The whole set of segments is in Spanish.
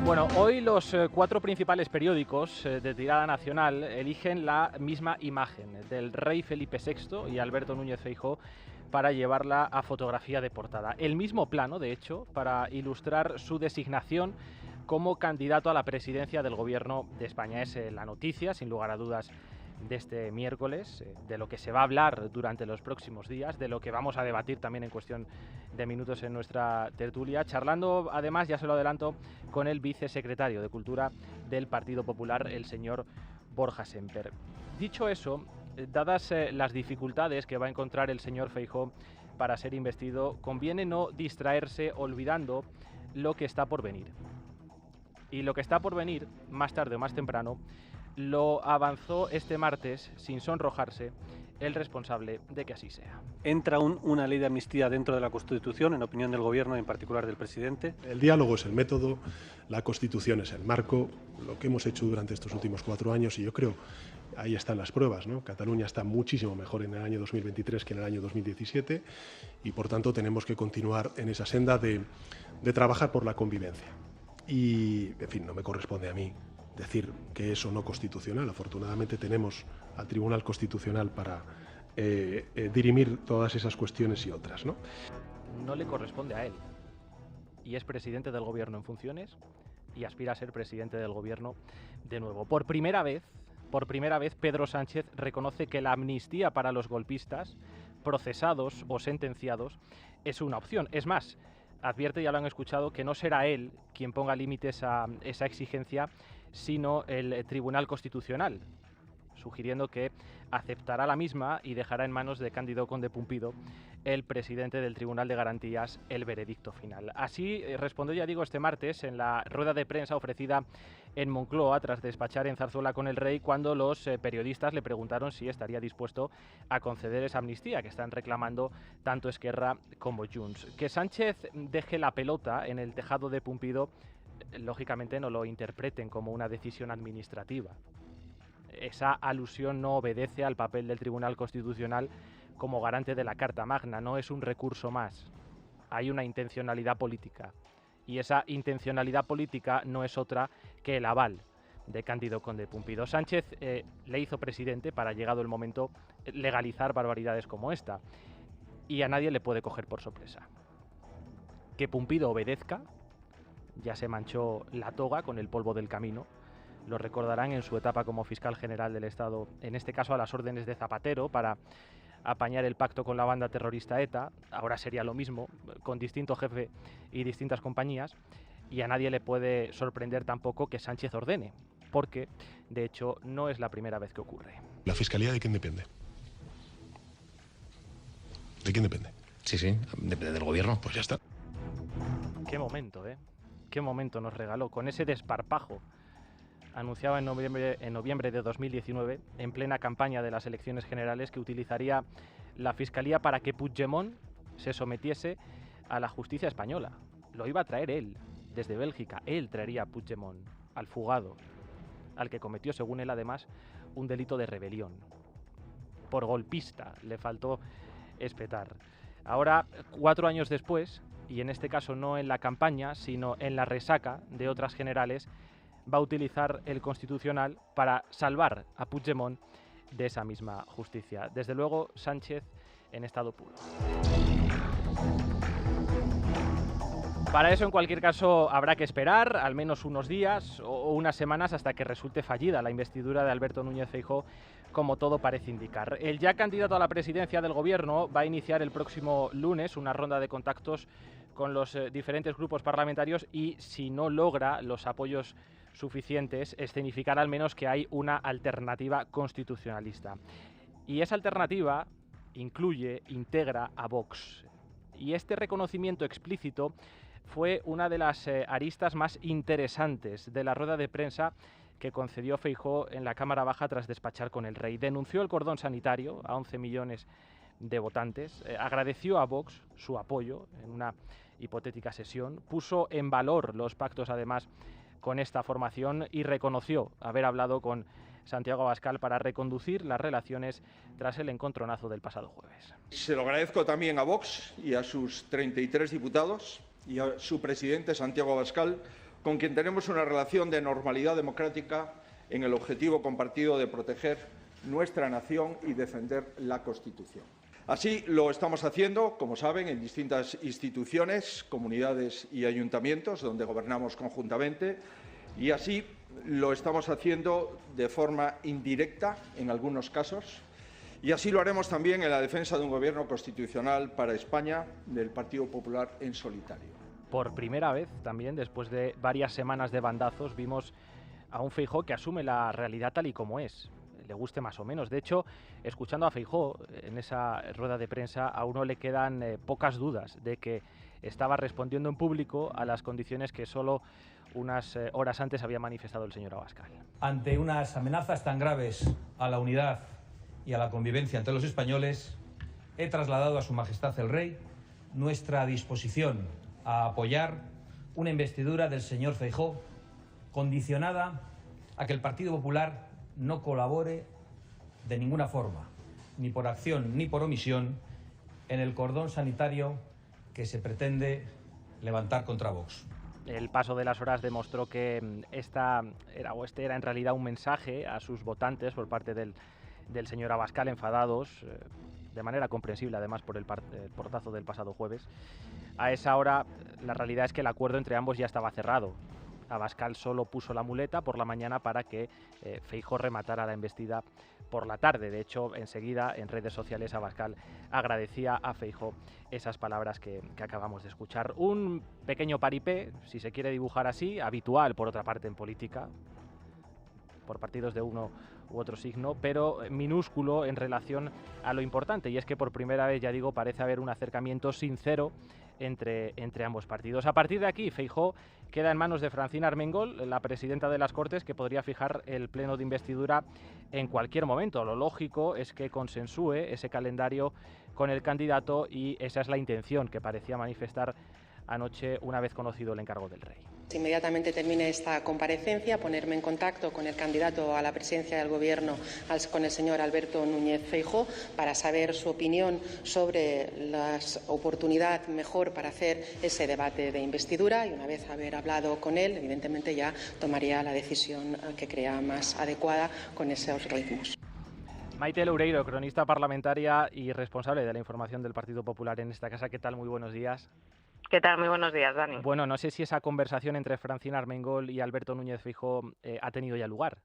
Bueno, hoy los cuatro principales periódicos de tirada nacional eligen la misma imagen del rey Felipe VI y Alberto Núñez Feijóo para llevarla a fotografía de portada. El mismo plano, de hecho, para ilustrar su designación como candidato a la presidencia del Gobierno de España. Es la noticia, sin lugar a dudas, de este miércoles, de lo que se va a hablar durante los próximos días, de lo que vamos a debatir también en cuestión de minutos en nuestra tertulia, charlando además, ya se lo adelanto, con el vicesecretario de Cultura del Partido Popular, el señor Borja Sémper. Dicho eso, dadas las dificultades que va a encontrar el señor Feijóo para ser investido, conviene no distraerse olvidando lo que está por venir. Y lo que está por venir, más tarde o más temprano, lo avanzó este martes, sin sonrojarse, el responsable de que así sea. ¿Entra una ley de amnistía dentro de la Constitución, en opinión del Gobierno y en particular del presidente? El diálogo es el método, la Constitución es el marco, lo que hemos hecho durante estos últimos 4 años, y yo creo, ahí están las pruebas, ¿no? Cataluña está muchísimo mejor en el año 2023 que en el año 2017 y, por tanto, tenemos que continuar en esa senda de trabajar por la convivencia. Y, en fin, no me corresponde a mí decir que es o no constitucional. Afortunadamente tenemos al Tribunal Constitucional para dirimir todas esas cuestiones y otras, ¿no? No le corresponde a él. Y es presidente del Gobierno en funciones y aspira a ser presidente del Gobierno de nuevo. Por primera vez, Pedro Sánchez reconoce que la amnistía para los golpistas, procesados o sentenciados, es una opción. Es más, advierte, ya lo han escuchado, que no será él quien ponga límites a esa exigencia, sino el Tribunal Constitucional, sugiriendo que aceptará la misma y dejará en manos de Cándido Conde Pumpido, el presidente del Tribunal de Garantías, el veredicto final. Así respondió, ya digo, este martes en la rueda de prensa ofrecida en Moncloa tras despachar en Zarzuela con el rey, cuando los periodistas le preguntaron si estaría dispuesto a conceder esa amnistía que están reclamando tanto Esquerra como Junts. Que Sánchez deje la pelota en el tejado de Pumpido, lógicamente no lo interpreten como una decisión administrativa. Esa alusión no obedece al papel del Tribunal Constitucional como garante de la Carta Magna, no es un recurso más. Hay una intencionalidad política y esa intencionalidad política no es otra que el aval de Cándido Conde Pumpido. Sánchez le hizo presidente para, llegado el momento, legalizar barbaridades como esta, y a nadie le puede coger por sorpresa. Que Pumpido obedezca, ya se manchó la toga con el polvo del camino. Lo recordarán en su etapa como fiscal general del Estado, en este caso a las órdenes de Zapatero, para apañar el pacto con la banda terrorista ETA. Ahora sería lo mismo, con distinto jefe y distintas compañías, y a nadie le puede sorprender tampoco que Sánchez ordene, porque, de hecho, no es la primera vez que ocurre. ¿La Fiscalía de quién depende? ¿De quién depende? Sí, depende del Gobierno. Pues ya está. Qué momento, ¿eh? Qué momento nos regaló, con ese desparpajo anunciaba en noviembre de 2019, en plena campaña de las elecciones generales, que utilizaría la Fiscalía para que Puigdemont se sometiese a la justicia española. Lo iba a traer él, desde Bélgica. Él traería a Puigdemont, al fugado, al que cometió, según él además, un delito de rebelión. Por golpista, le faltó espetar. Ahora, 4 años después, y en este caso no en la campaña, sino en la resaca de otras generales, va a utilizar el Constitucional para salvar a Puigdemont de esa misma justicia. Desde luego, Sánchez en estado puro. Para eso, en cualquier caso, habrá que esperar al menos unos días o unas semanas hasta que resulte fallida la investidura de Alberto Núñez Feijóo, como todo parece indicar. El ya candidato a la presidencia del Gobierno va a iniciar el próximo lunes una ronda de contactos con los diferentes grupos parlamentarios y, si no logra los apoyos suficientes, escenificar al menos que hay una alternativa constitucionalista. Y esa alternativa integra a Vox. Y este reconocimiento explícito fue una de las aristas más interesantes de la rueda de prensa que concedió Feijóo en la Cámara Baja tras despachar con el rey. Denunció el cordón sanitario a 11 millones de votantes, agradeció a Vox su apoyo en una hipotética sesión, puso en valor los pactos además con esta formación y reconoció haber hablado con Santiago Abascal para reconducir las relaciones tras el encontronazo del pasado jueves. Se lo agradezco también a Vox y a sus 33 diputados y a su presidente Santiago Abascal con quien tenemos una relación de normalidad democrática en el objetivo compartido de proteger nuestra nación y defender la Constitución. Así lo estamos haciendo, como saben, en distintas instituciones, comunidades y ayuntamientos donde gobernamos conjuntamente, y así lo estamos haciendo de forma indirecta en algunos casos, y así lo haremos también en la defensa de un gobierno constitucional para España del Partido Popular en solitario. Por primera vez, también después de varias semanas de bandazos, vimos a un Feijóo que asume la realidad tal y como es, le guste más o menos. De hecho, escuchando a Feijóo en esa rueda de prensa, a uno le quedan pocas dudas de que estaba respondiendo en público a las condiciones que solo unas horas antes había manifestado el señor Abascal. Ante unas amenazas tan graves a la unidad y a la convivencia entre los españoles, he trasladado a Su Majestad el Rey nuestra disposición a apoyar una investidura del señor Feijóo condicionada a que el Partido Popular no colabore de ninguna forma, ni por acción ni por omisión, en el cordón sanitario que se pretende levantar contra Vox. El paso de las horas demostró que este era en realidad un mensaje a sus votantes por parte del señor Abascal, enfadados, de manera comprensible además por el portazo del pasado jueves. A esa hora la realidad es que el acuerdo entre ambos ya estaba cerrado. Abascal solo puso la muleta por la mañana para que Feijóo rematara la embestida por la tarde. De hecho, enseguida en redes sociales Abascal agradecía a Feijóo esas palabras que acabamos de escuchar. Un pequeño paripé, si se quiere dibujar así, habitual por otra parte en política, por partidos de uno u otro signo, pero minúsculo en relación a lo importante, y es que por primera vez, ya digo, parece haber un acercamiento sincero entre ambos partidos. A partir de aquí, Feijóo queda en manos de Francina Armengol, la presidenta de las Cortes, que podría fijar el pleno de investidura en cualquier momento. Lo lógico es que consensúe ese calendario con el candidato, y esa es la intención que parecía manifestar anoche una vez conocido el encargo del Rey. Inmediatamente termine esta comparecencia, ponerme en contacto con el candidato a la presidencia del Gobierno, con el señor Alberto Núñez Feijóo, para saber su opinión sobre la oportunidad mejor para hacer ese debate de investidura, y una vez haber hablado con él, evidentemente ya tomaría la decisión que crea más adecuada con esos ritmos. Maite Loureiro, cronista parlamentaria y responsable de la información del Partido Popular en esta casa. ¿Qué tal? Muy buenos días. ¿Qué tal? Muy buenos días, Dani. Bueno, no sé si esa conversación entre Francina Armengol y Alberto Núñez Feijóo ha tenido ya lugar.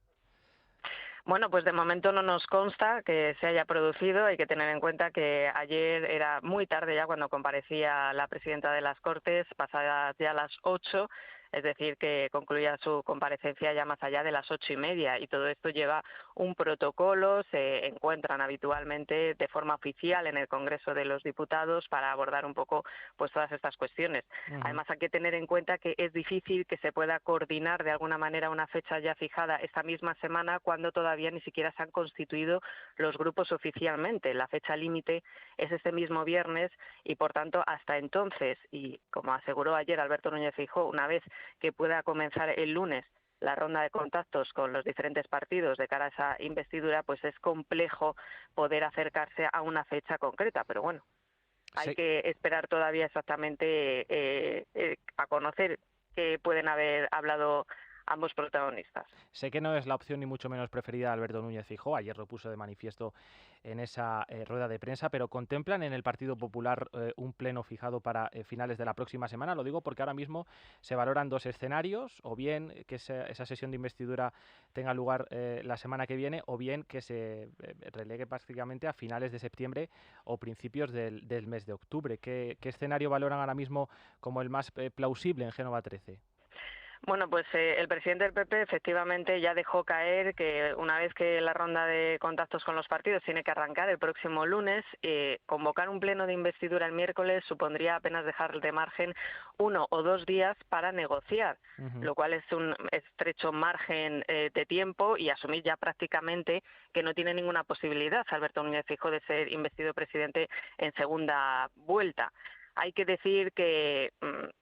Bueno, pues de momento no nos consta que se haya producido. Hay que tener en cuenta que ayer era muy tarde ya cuando comparecía la presidenta de las Cortes, pasadas ya las 8, es decir, que concluía su comparecencia ya más allá de las 8:30, y todo esto lleva un protocolo. Se encuentran habitualmente de forma oficial en el Congreso de los Diputados para abordar un poco pues todas estas cuestiones. Además, hay que tener en cuenta que es difícil que se pueda coordinar de alguna manera una fecha ya fijada esta misma semana, cuando todavía ni siquiera se han constituido los grupos oficialmente. La fecha límite es este mismo viernes, y por tanto hasta entonces, y como aseguró ayer Alberto Núñez Feijóo, una vez que pueda comenzar el lunes la ronda de contactos con los diferentes partidos de cara a esa investidura, pues es complejo poder acercarse a una fecha concreta. Pero bueno, hay que esperar todavía exactamente a conocer qué pueden haber hablado ambos protagonistas. Sé que no es la opción ni mucho menos preferida de Alberto Núñez Feijóo, ayer lo puso de manifiesto en esa rueda de prensa, pero ¿contemplan en el Partido Popular un pleno fijado para finales de la próxima semana? Lo digo porque ahora mismo se valoran dos escenarios: o bien que esa sesión de investidura tenga lugar la semana que viene, o bien que se relegue prácticamente a finales de septiembre o principios del mes de octubre. ¿Qué escenario valoran ahora mismo como el más plausible en Génova 13? Bueno, pues el presidente del PP efectivamente ya dejó caer que una vez que la ronda de contactos con los partidos tiene que arrancar el próximo lunes, convocar un pleno de investidura el miércoles supondría apenas dejar de margen 1 o 2 días para negociar, lo cual es un estrecho margen de tiempo, y asumir ya prácticamente que no tiene ninguna posibilidad Alberto Núñez Feijóo de ser investido presidente en segunda vuelta. Hay que decir que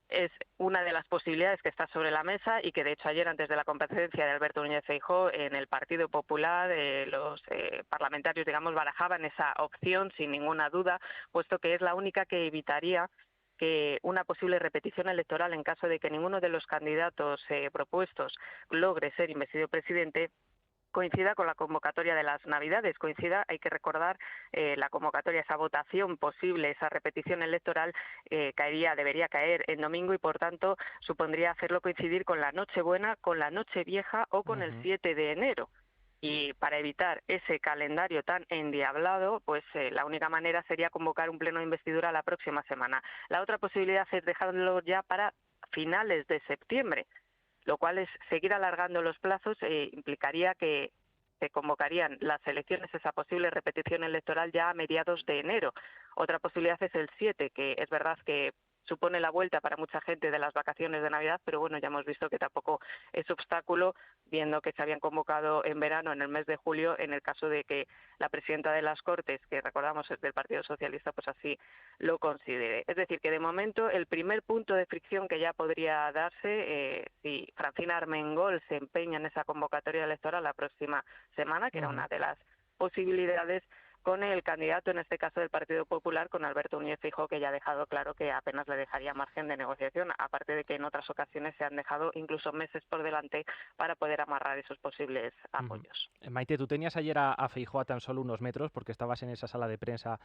es una de las posibilidades que está sobre la mesa, y que de hecho ayer, antes de la comparecencia de Alberto Núñez Feijóo, en el Partido Popular los parlamentarios, digamos, barajaban esa opción sin ninguna duda, puesto que es la única que evitaría que una posible repetición electoral en caso de que ninguno de los candidatos propuestos logre ser investido presidente coincida con la convocatoria de las Navidades, hay que recordar, la convocatoria, esa votación posible, esa repetición electoral debería caer en domingo y por tanto supondría hacerlo coincidir con la Nochebuena, con la Nochevieja o con el 7 de enero. Y para evitar ese calendario tan endiablado, pues la única manera sería convocar un pleno de investidura la próxima semana. La otra posibilidad es dejarlo ya para finales de septiembre, lo cual es seguir alargando los plazos implicaría que se convocarían las elecciones, esa posible repetición electoral ya a mediados de enero. Otra posibilidad es el 7, que es verdad que supone la vuelta para mucha gente de las vacaciones de Navidad, pero bueno, ya hemos visto que tampoco es obstáculo, viendo que se habían convocado en verano, en el mes de julio, en el caso de que la presidenta de las Cortes, que recordamos es del Partido Socialista, pues así lo considere. Es decir, que de momento el primer punto de fricción que ya podría darse, si Francina Armengol se empeña en esa convocatoria electoral la próxima semana, que era una de las posibilidades, con el candidato, en este caso del Partido Popular, con Alberto Núñez Feijóo, que ya ha dejado claro que apenas le dejaría margen de negociación, aparte de que en otras ocasiones se han dejado incluso meses por delante para poder amarrar esos posibles apoyos. Maite, tú tenías ayer a Feijóo a tan solo unos metros porque estabas en esa sala de prensa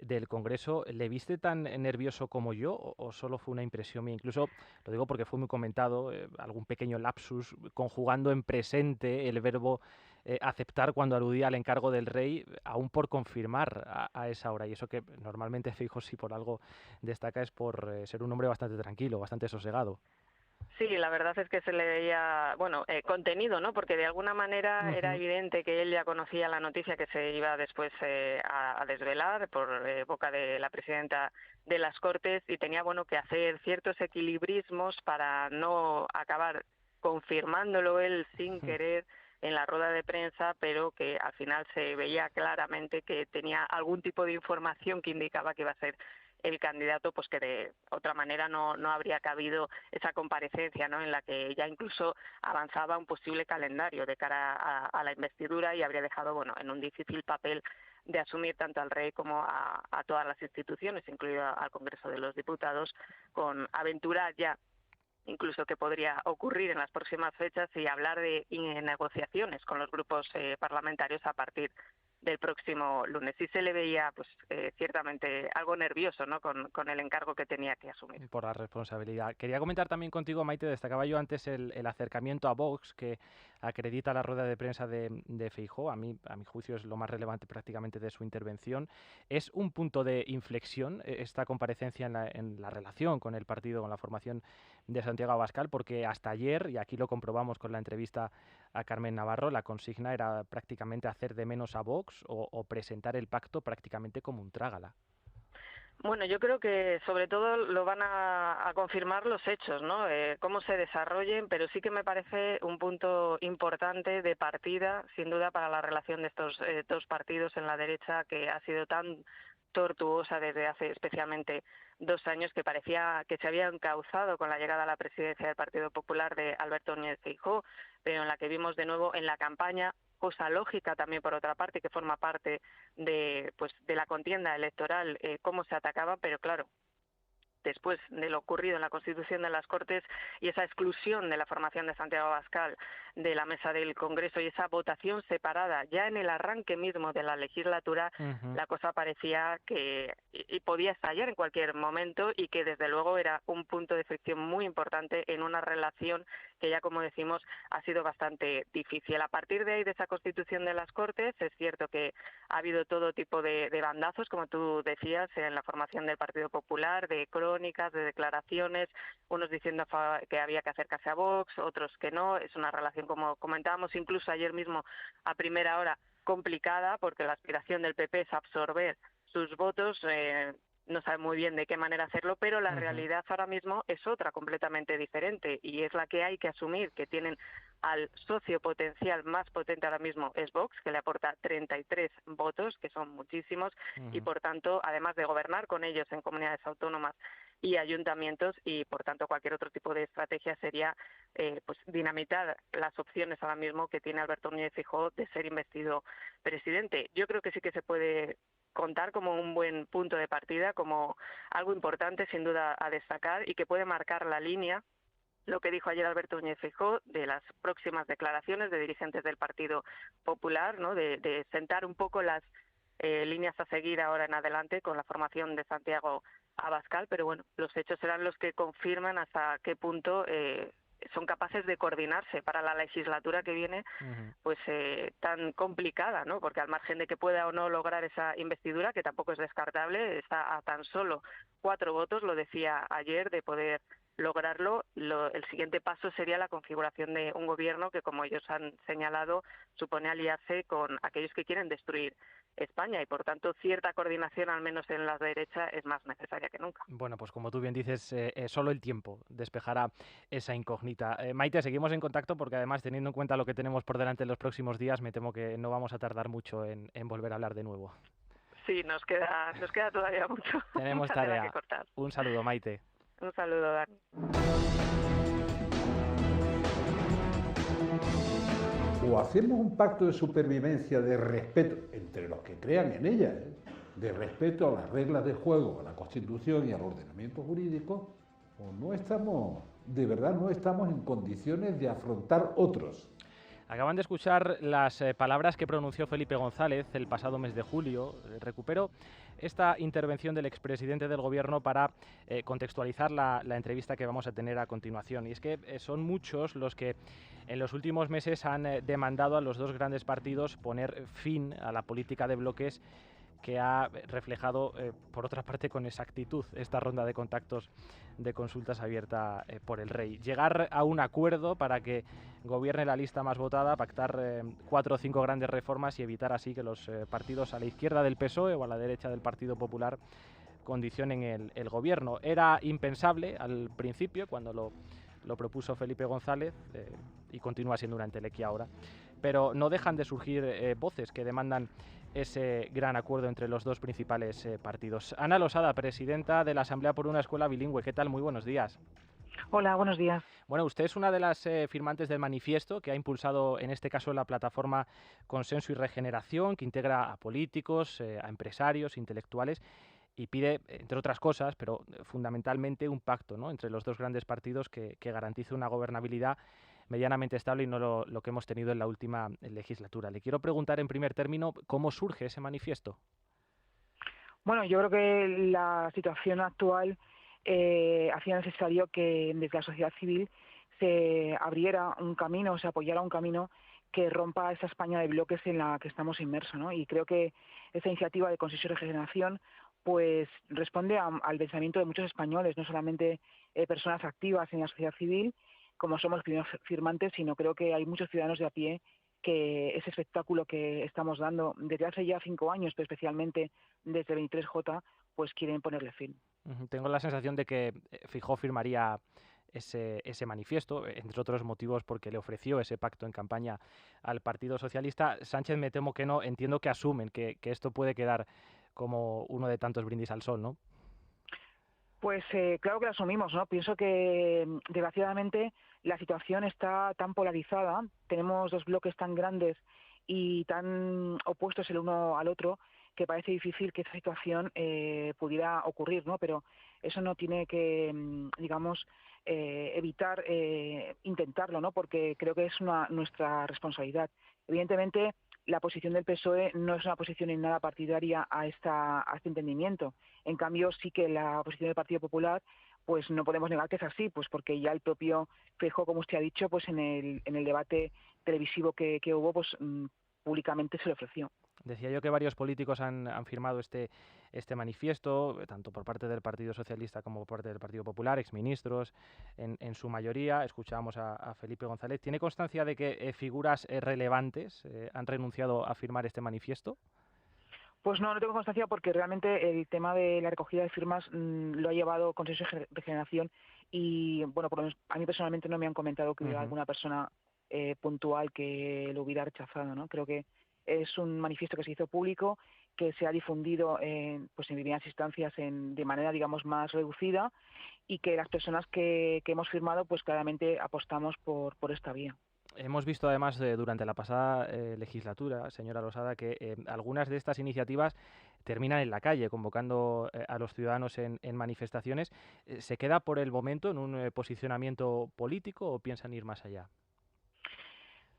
del Congreso. ¿Le viste tan nervioso como yo o solo fue una impresión mía? Incluso, lo digo porque fue muy comentado, algún pequeño lapsus, conjugando en presente el verbo aceptar cuando aludía al encargo del rey, aún por confirmar a esa hora. Y eso que normalmente Feijóo, si por algo destaca, es por ser un hombre bastante tranquilo, bastante sosegado. Sí, la verdad es que se le veía, contenido, ¿no? Porque de alguna manera era evidente que él ya conocía la noticia que se iba después a desvelar por boca de la presidenta de las Cortes y tenía, que hacer ciertos equilibrismos para no acabar confirmándolo él sin querer en la rueda de prensa, pero que al final se veía claramente que tenía algún tipo de información que indicaba que iba a ser el candidato, pues que de otra manera no habría cabido esa comparecencia, ¿no? En la que ya incluso avanzaba un posible calendario de cara a la investidura y habría dejado, en un difícil papel de asumir tanto al rey como a todas las instituciones, incluido al Congreso de los Diputados, con aventurar ya incluso que podría ocurrir en las próximas fechas y hablar de negociaciones con los grupos parlamentarios a partir del próximo lunes. Sí se le veía, ciertamente algo nervioso, ¿no? Con el encargo que tenía que asumir. Por la responsabilidad. Quería comentar también contigo, Maite, destacaba yo antes el acercamiento a Vox que acredita la rueda de prensa de Feijóo. A mi juicio es lo más relevante prácticamente de su intervención. Es un punto de inflexión esta comparecencia en la relación con el partido, con la formación de Santiago Abascal, porque hasta ayer, y aquí lo comprobamos con la entrevista a Carmen Navarro, la consigna era prácticamente hacer de menos a Vox o presentar el pacto prácticamente como un trágala. Bueno, yo creo que sobre todo lo van a confirmar los hechos, ¿no? Cómo se desarrollen, pero sí que me parece un punto importante de partida, sin duda, para la relación de estos dos partidos en la derecha, que ha sido tan tortuosa desde hace especialmente 2 años, que parecía que se había encauzado con la llegada a la presidencia del Partido Popular de Alberto Núñez Feijóo, pero en la que vimos de nuevo en la campaña, cosa lógica también por otra parte, que forma parte de la contienda electoral, cómo se atacaba, pero claro, después de lo ocurrido en la Constitución de las Cortes y esa exclusión de la formación de Santiago Abascal de la mesa del Congreso y esa votación separada ya en el arranque mismo de la legislatura, la cosa parecía que podía estallar en cualquier momento y que desde luego era un punto de fricción muy importante en una relación que ya, como decimos, ha sido bastante difícil. A partir de ahí, de esa Constitución de las Cortes, es cierto que ha habido todo tipo de bandazos, como tú decías, en la formación del Partido Popular, de crónicas, de declaraciones, unos diciendo que había que acercarse a Vox, otros que no. Es una relación, como comentábamos incluso ayer mismo a primera hora, complicada, porque la aspiración del PP es absorber sus votos. No sabe muy bien de qué manera hacerlo, pero la realidad ahora mismo es otra, completamente diferente, y es la que hay que asumir, que tienen al socio potencial más potente ahora mismo es Vox, que le aporta 33 votos, que son muchísimos, y por tanto, además de gobernar con ellos en comunidades autónomas y ayuntamientos, y por tanto cualquier otro tipo de estrategia sería dinamitar las opciones ahora mismo que tiene Alberto Núñez Feijóo de ser investido presidente. Yo creo que sí que se puede contar como un buen punto de partida, como algo importante sin duda a destacar y que puede marcar la línea, lo que dijo ayer Alberto Núñez Feijóo, de las próximas declaraciones de dirigentes del Partido Popular, ¿no? de sentar un poco las líneas a seguir ahora en adelante con la formación de Santiago Abascal, pero bueno, los hechos serán los que confirman hasta qué punto son capaces de coordinarse para la legislatura que viene, pues tan complicada, ¿no? Porque al margen de que pueda o no lograr esa investidura, que tampoco es descartable, está a tan solo 4 votos, lo decía ayer, de poder lograrlo. El siguiente paso sería la configuración de un gobierno que, como ellos han señalado, supone aliarse con aquellos que quieren destruir España y, por tanto, cierta coordinación, al menos en la derecha, es más necesaria que nunca. Bueno, pues como tú bien dices, solo el tiempo despejará esa incógnita. Maite, seguimos en contacto porque además, teniendo en cuenta lo que tenemos por delante en los próximos días, me temo que no vamos a tardar mucho en volver a hablar de nuevo. Sí, nos queda todavía mucho. Tenemos tarea que cortar. Un saludo, Maite. Un saludo, Dani. O hacemos un pacto de supervivencia de respeto entre los que crean en ella, de respeto a las reglas de juego, a la Constitución y al ordenamiento jurídico, o no estamos, de verdad no estamos en condiciones de afrontar otros. Acaban de escuchar las palabras que pronunció Felipe González el pasado mes de julio. Recupero esta intervención del expresidente del Gobierno para contextualizar la entrevista que vamos a tener a continuación. Y es que son muchos los que en los últimos meses han demandado a los dos grandes partidos poner fin a la política de bloques que ha reflejado, por otra parte, con exactitud esta ronda de contactos de consultas abierta por el Rey. Llegar a un acuerdo para que gobierne la lista más votada, pactar 4 o 5 grandes reformas y evitar así que los partidos a la izquierda del PSOE o a la derecha del Partido Popular condicionen el gobierno. Era impensable al principio, cuando lo propuso Felipe González, y continúa siendo una entelequia ahora, pero no dejan de surgir voces que demandan ese gran acuerdo entre los dos principales partidos. Ana Losada, presidenta de la Asamblea por una Escuela Bilingüe. ¿Qué tal? Muy buenos días. Hola, buenos días. Bueno, usted es una de las firmantes del manifiesto que ha impulsado, en este caso, la plataforma Consenso y Regeneración, que integra a políticos, a empresarios, intelectuales, y pide, entre otras cosas, pero fundamentalmente un pacto, ¿no?, entre los dos grandes partidos que garantice una gobernabilidad medianamente estable y no lo que hemos tenido en la última legislatura. Le quiero preguntar en primer término cómo surge ese manifiesto. Bueno, yo creo que la situación actual hacía necesario que desde la sociedad civil se abriera un camino, se apoyara un camino que rompa esa España de bloques en la que estamos inmersos, ¿no? Y creo que esta iniciativa de Consenso y Regeneración pues responde al pensamiento de muchos españoles, no solamente personas activas en la sociedad civil, como somos los primeros firmantes, sino creo que hay muchos ciudadanos de a pie que ese espectáculo que estamos dando desde hace ya 5 años, pero especialmente desde 23J, pues quieren ponerle fin. Tengo la sensación de que Feijóo firmaría ese manifiesto, entre otros motivos porque le ofreció ese pacto en campaña al Partido Socialista. Sánchez, me temo que no. Entiendo que asumen que esto puede quedar como uno de tantos brindis al sol, ¿no? Pues claro que lo asumimos, ¿no? Pienso que, desgraciadamente, la situación está tan polarizada, tenemos dos bloques tan grandes y tan opuestos el uno al otro, que parece difícil que esta situación pudiera ocurrir, ¿no? Pero eso no tiene que, digamos, evitar intentarlo, ¿no? Porque creo que es nuestra responsabilidad. Evidentemente, la posición del PSOE no es una posición en nada partidaria a este entendimiento. En cambio, sí que la posición del Partido Popular, pues no podemos negar que es así, pues porque ya el propio Feijóo, como usted ha dicho, pues en el debate televisivo que hubo, pues públicamente se le ofreció. Decía yo que varios políticos han firmado este manifiesto, tanto por parte del Partido Socialista como por parte del Partido Popular, exministros en su mayoría. Escuchábamos a Felipe González. ¿Tiene constancia de que figuras relevantes han renunciado a firmar este manifiesto? Pues no tengo constancia porque realmente el tema de la recogida de firmas lo ha llevado Consenso y Regeneración y, bueno, por lo menos a mí personalmente no me han comentado que hubiera alguna persona puntual que lo hubiera rechazado, ¿no? Creo que es un manifiesto que se hizo público, que se ha difundido pues en determinadas instancias de manera, digamos, más reducida y que las personas que hemos firmado pues claramente apostamos por esta vía. Hemos visto además durante la pasada legislatura, señora Losada, que algunas de estas iniciativas terminan en la calle, convocando a los ciudadanos en manifestaciones. ¿Se queda por el momento en un posicionamiento político o piensan ir más allá?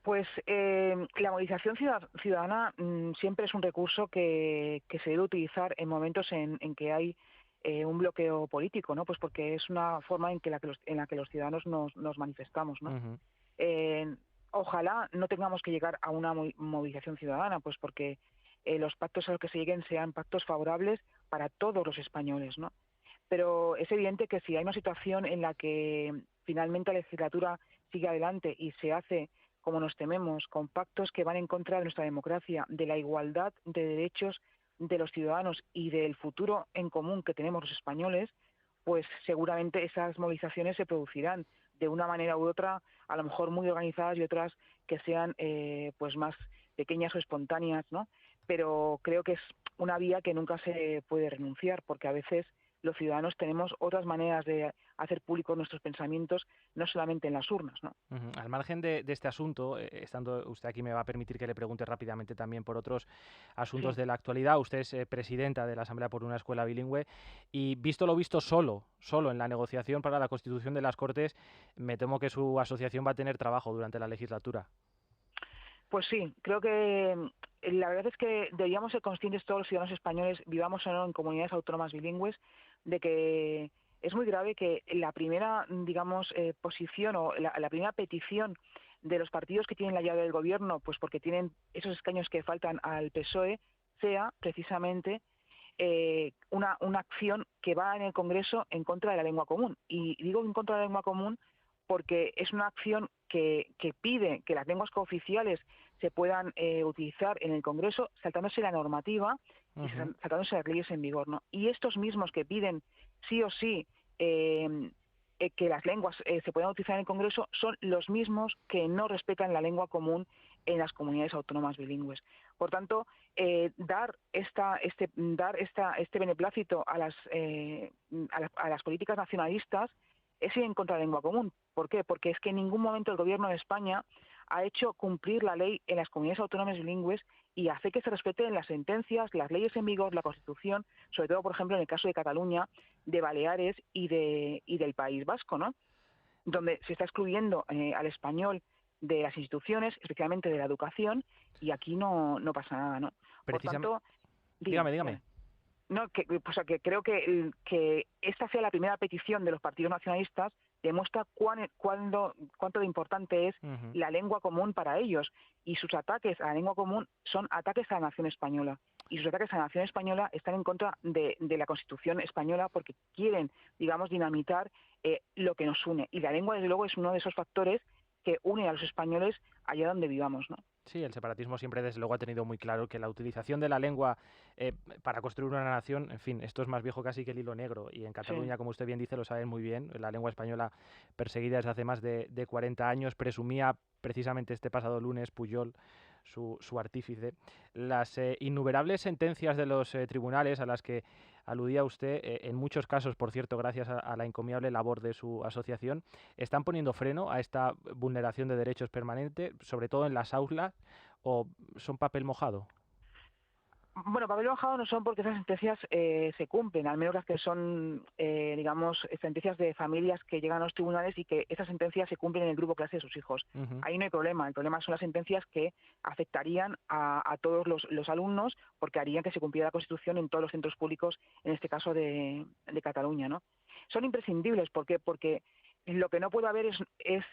Pues la movilización ciudadana siempre es un recurso que se debe utilizar en momentos en que hay un bloqueo político, ¿no? Pues porque es una forma en la que los ciudadanos nos manifestamos, ¿no? Ojalá no tengamos que llegar a una movilización ciudadana, pues porque los pactos a los que se lleguen sean pactos favorables para todos los españoles, ¿no? Pero es evidente que si hay una situación en la que finalmente la legislatura sigue adelante y se hace como nos tememos, con pactos que van en contra de nuestra democracia, de la igualdad de derechos de los ciudadanos y del futuro en común que tenemos los españoles, pues seguramente esas movilizaciones se producirán de una manera u otra, a lo mejor muy organizadas y otras que sean pues más pequeñas o espontáneas, ¿no? Pero creo que es una vía que nunca se puede renunciar, porque a veces los ciudadanos tenemos otras maneras de hacer públicos nuestros pensamientos, no solamente en las urnas, ¿no? Al margen de este asunto, estando usted aquí, me va a permitir que le pregunte rápidamente también por otros asuntos de la actualidad. Usted es presidenta de la Asamblea por una Escuela Bilingüe y, visto lo visto, solo en la negociación para la constitución de las Cortes, me temo que su asociación va a tener trabajo durante la legislatura. Pues sí, creo que la verdad es que deberíamos ser conscientes todos los ciudadanos españoles, vivamos o no en comunidades autónomas bilingües, de que es muy grave que la primera, digamos, posición o la primera petición de los partidos que tienen la llave del gobierno, pues porque tienen esos escaños que faltan al PSOE, sea precisamente una acción que va en el Congreso en contra de la lengua común. Y digo en contra de la lengua común porque es una acción que pide que las lenguas cooficiales se puedan utilizar en el Congreso, saltándose la normativa y saltándose las leyes en vigor, ¿no? Y estos mismos que piden sí o sí que las lenguas se puedan utilizar en el Congreso son los mismos que no respetan la lengua común en las comunidades autónomas bilingües. Por tanto, dar este beneplácito a las políticas nacionalistas es ir en contra de la lengua común. ¿Por qué? Porque es que en ningún momento el Gobierno de España ha hecho cumplir la ley en las comunidades autónomas bilingües y hace que se respeten las sentencias, las leyes en vigor, la Constitución, sobre todo, por ejemplo, en el caso de Cataluña, de Baleares y del País Vasco, ¿no? Donde se está excluyendo al español de las instituciones, especialmente de la educación, y aquí no pasa nada, ¿no? Por tanto, dígame. No, que creo que esta sea la primera petición de los partidos nacionalistas demuestra cuánto de importante es la lengua común para ellos, y sus ataques a la lengua común son ataques a la nación española, y sus ataques a la nación española están en contra de la Constitución española porque quieren, digamos, dinamitar lo que nos une, y la lengua desde luego es uno de esos factores que une a los españoles allá donde vivamos, ¿no? Sí, el separatismo siempre desde luego ha tenido muy claro que la utilización de la lengua para construir una nación, en fin, esto es más viejo casi que el hilo negro, y en Cataluña, como usted bien dice, lo saben muy bien, la lengua española perseguida desde hace más de 40 años, presumía precisamente este pasado lunes Pujol, su artífice, las innumerables sentencias de los tribunales a las que aludía usted, en muchos casos, por cierto, gracias a la encomiable labor de su asociación, están poniendo freno a esta vulneración de derechos permanente, sobre todo en las aulas, o son papel mojado. Bueno, papel mojado no son porque esas sentencias se cumplen, al menos las que son, digamos, sentencias de familias que llegan a los tribunales y que esas sentencias se cumplen en el grupo clase de sus hijos. Ahí no hay problema, el problema son las sentencias que afectarían a todos los alumnos porque harían que se cumpliera la Constitución en todos los centros públicos, en este caso de Cataluña, ¿no? Son imprescindibles, ¿por qué? Porque lo que no puede haber es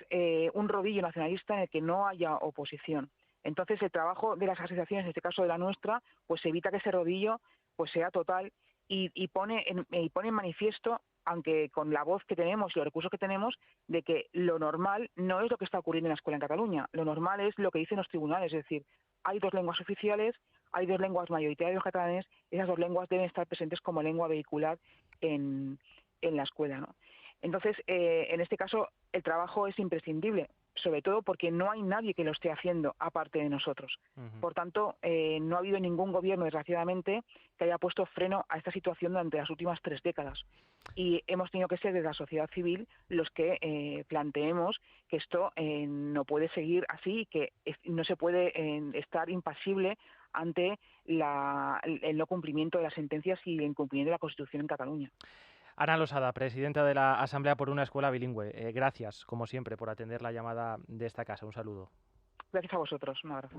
un rodillo nacionalista en el que no haya oposición. Entonces, el trabajo de las asociaciones, en este caso de la nuestra, pues evita que ese rodillo pues sea total y pone en manifiesto, aunque con la voz que tenemos y los recursos que tenemos, de que lo normal no es lo que está ocurriendo en la escuela en Cataluña. Lo normal es lo que dicen los tribunales, es decir, hay dos lenguas oficiales, hay dos lenguas mayoritarias de los catalanes, esas dos lenguas deben estar presentes como lengua vehicular en la escuela, ¿no? Entonces, en este caso, el trabajo es imprescindible, sobre todo porque no hay nadie que lo esté haciendo aparte de nosotros. Por tanto, no ha habido ningún gobierno, desgraciadamente, que haya puesto freno a esta situación durante las últimas 3 décadas. Y hemos tenido que ser desde la sociedad civil los que planteemos que esto no puede seguir así, que no se puede estar impasible ante el no cumplimiento de las sentencias y el incumplimiento de la Constitución en Cataluña. Ana Losada, presidenta de la Asamblea por una Escuela Bilingüe. Gracias, como siempre, por atender la llamada de esta casa. Un saludo. Gracias a vosotros. Un abrazo.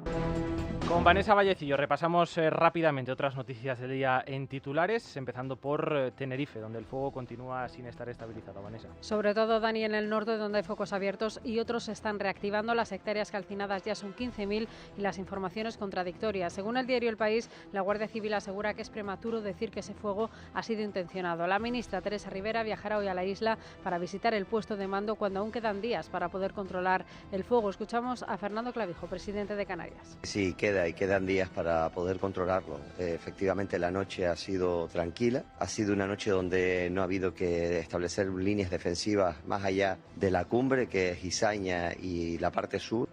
Con Vanessa Vallecillo repasamos rápidamente otras noticias del día en titulares, empezando por Tenerife, donde el fuego continúa sin estar estabilizado. Vanessa. Sobre todo, Dani, en el norte, donde hay focos abiertos y otros se están reactivando. Las hectáreas calcinadas ya son 15.000 y las informaciones contradictorias. Según el diario El País, la Guardia Civil asegura que es prematuro decir que ese fuego ha sido intencionado. La ministra Teresa Rivera viajará hoy a la isla para visitar el puesto de mando cuando aún quedan días para poder controlar el fuego. Escuchamos a Fernando Clavijo, presidente de Canarias. Sí, quedan días para poder controlarlo. Efectivamente, la noche ha sido tranquila, ha sido una noche donde no ha habido que establecer líneas defensivas más allá de la cumbre, que es Izaña y la parte sur.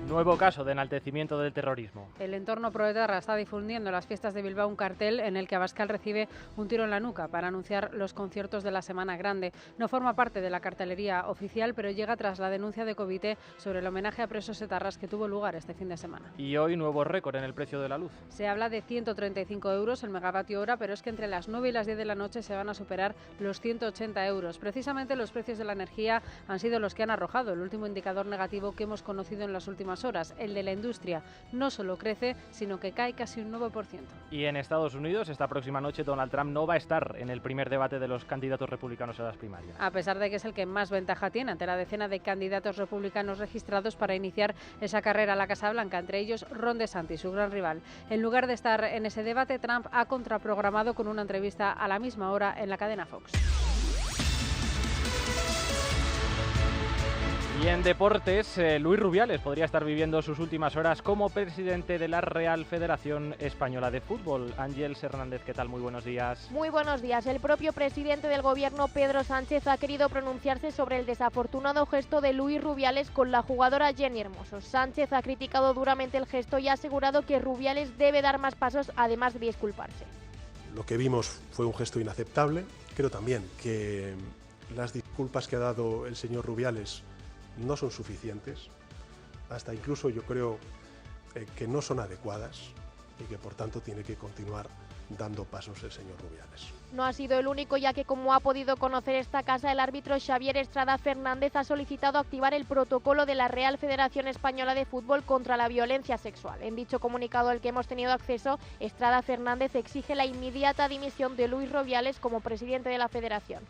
Nuevo caso de enaltecimiento del terrorismo. El entorno proetarra está difundiendo en las fiestas de Bilbao un cartel en el que Abascal recibe un tiro en la nuca para anunciar los conciertos de la Semana Grande. No forma parte de la cartelería oficial, pero llega tras la denuncia de Covite sobre el homenaje a presos etarras que tuvo lugar este fin de semana. Y hoy nuevo récord en el precio de la luz. Se habla de 135 euros el megavatio hora, pero es que entre las 9 y las 10 de la noche se van a superar los 180 euros. Precisamente los precios de la energía han sido los que han arrojado el último indicador negativo que hemos conocido en las últimas horas. El de la industria no solo crece, sino que cae casi un 9%. Y en Estados Unidos, esta próxima noche, Donald Trump no va a estar en el primer debate de los candidatos republicanos a las primarias. A pesar de que es el que más ventaja tiene ante la decena de candidatos republicanos registrados para iniciar esa carrera a la Casa Blanca, entre ellos Ron DeSantis, su gran rival. En lugar de estar en ese debate, Trump ha contraprogramado con una entrevista a la misma hora en la cadena Fox. Y en deportes, Luis Rubiales podría estar viviendo sus últimas horas como presidente de la Real Federación Española de Fútbol. Ángeles Hernández, ¿qué tal? Muy buenos días. Muy buenos días. El propio presidente del Gobierno, Pedro Sánchez, ha querido pronunciarse sobre el desafortunado gesto de Luis Rubiales con la jugadora Jenny Hermoso. Sánchez ha criticado duramente el gesto y ha asegurado que Rubiales debe dar más pasos, además de disculparse. Lo que vimos fue un gesto inaceptable. Creo también que las disculpas que ha dado el señor Rubiales no son suficientes, hasta incluso yo creo que no son adecuadas y que por tanto tiene que continuar dando pasos el señor Rubiales. No ha sido el único, ya que, como ha podido conocer esta casa, el árbitro Xavier Estrada Fernández ha solicitado activar el protocolo de la Real Federación Española de Fútbol contra la violencia sexual. En dicho comunicado al que hemos tenido acceso, Estrada Fernández exige la inmediata dimisión de Luis Rubiales como presidente de la Federación.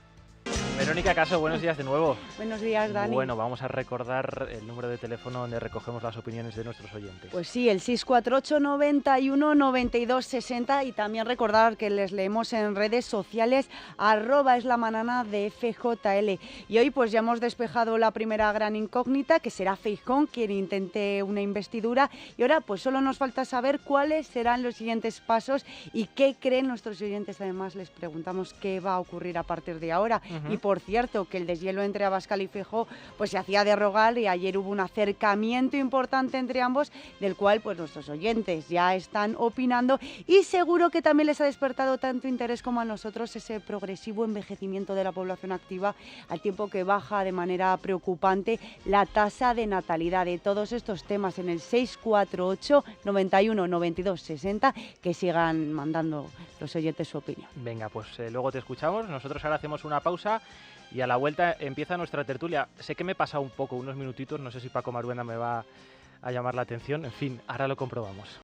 Verónica Caso, buenos días de nuevo. Buenos días, Dani. Bueno, vamos a recordar el número de teléfono donde recogemos las opiniones de nuestros oyentes. Pues sí, el 648 91 92 60, y también recordar que les leemos en redes sociales @eslamanana de FJL. Y hoy pues ya hemos despejado la primera gran incógnita, que será Feijóo quien intente una investidura, y ahora pues solo nos falta saber cuáles serán los siguientes pasos y qué creen nuestros oyentes. Además les preguntamos qué va a ocurrir a partir de ahora. Y por cierto, que el deshielo entre Abascal y Feijóo pues se hacía de rogar, y ayer hubo un acercamiento importante entre ambos, del cual pues nuestros oyentes ya están opinando, y seguro que también les ha despertado tanto interés como a nosotros ese progresivo envejecimiento de la población activa, al tiempo que baja de manera preocupante la tasa de natalidad. De todos estos temas en el 648 91 92 60, que sigan mandando los oyentes su opinión. Venga, pues luego te escuchamos. Nosotros ahora hacemos una pausa y a la vuelta empieza nuestra tertulia. Sé que me he pasado un poco, unos minutitos, no sé si Paco Maruenda me va a llamar la atención. En fin, ahora lo comprobamos.